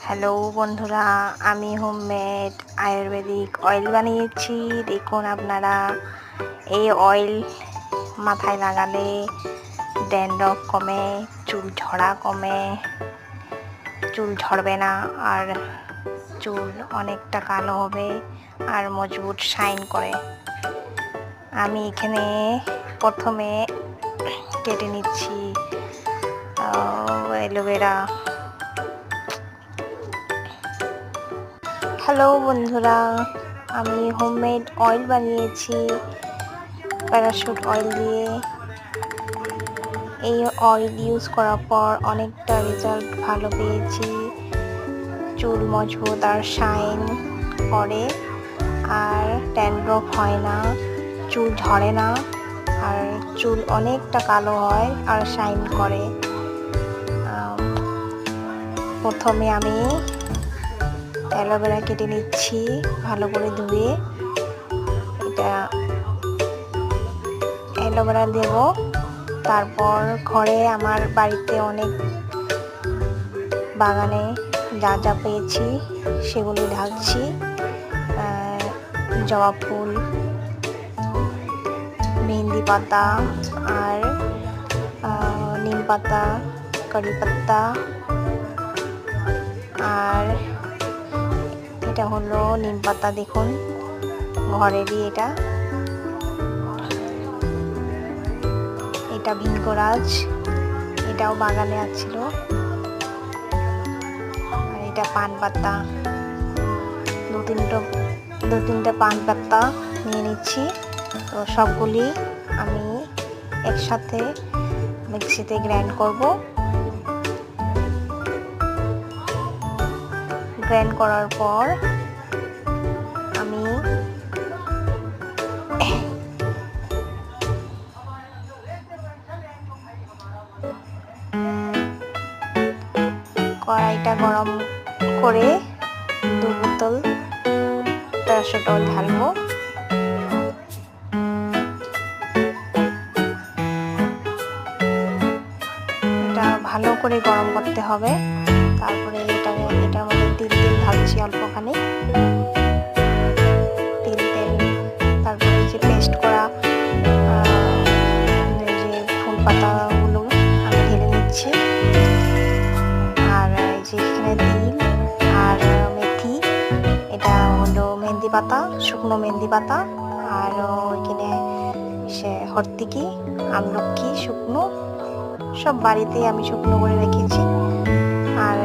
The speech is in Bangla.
হ্যালো বন্ধুরা, আমি হোমমেড আয়ুর্বেদিক অয়েল বানিয়েছি। দেখুন আপনারা, এই অয়েল মাথায় লাগালে ড্যান্ড্রফ কমে, চুল ঝরা কমে, চুল ঝরবে না, আর চুল অনেকটা কালো হবে আর মজবুত শাইন করে। আমি এখানে প্রথমে কেটে নিচ্ছি অ্যালোভেরা। হ্যালো বন্ধুরা, আমি হোমমেড অয়েল বানিয়েছি প্যারাশুট অয়েল দিয়ে। এই অয়েল ইউজ করার পর অনেকটা রেজাল্ট ভালো পেয়েছি। চুল মজবুত আর শাইন করে, আর ড্যান্ড্রফ হয় না, চুল ঝরে না, আর চুল অনেকটা কালো হয় আর শাইন করে। প্রথমে আমি অ্যালোভেরা কেটে নিচ্ছি ভালো করে ধুয়ে। এটা অ্যালোভেরা দেব। তারপর ঘরে আমার বাড়িতে অনেক বাগানে যা যা পেয়েছি সেগুলি ঢালছি। জবা ফুল, মেহেন্দি পাতা, আর নিম পাতা, কারি পাতা, আর এটা হলো নিম পাতা। দেখুন, ঘরেরই এটা। এটা ভিঙ্গরাজ, এটাও বাগানে আছিল। আর এটা পান পাতা, দু তিনটে পান পাতা নিয়ে নিচ্ছি। তো সবগুলি আমি একসাথে মিক্সিতে গ্রাইন্ড করব। গ্রাইন্ড করার পর আমি কড়াইটা গরম করে 2 বোতল প্যারাশুট অয়েল ঢালবো। এটা ভালো করে গরম করতে হবে। তারপরে এটার মধ্যে তিল ঢালছি অল্পখানি তিল। তারপরে যে পেস্ট করা যে ফুল পাতাগুলো আমি ঢেলে নিচ্ছি। আর এই যে এখানে তিল আর মেথি, এটা হলো মেহেন্দি পাতা, শুকনো মেহেন্দি পাতা। আর ওইখানে হরতিকি, আমলকি শুকনো, সব বাড়িতেই আমি শুকনো করে রেখেছি। আর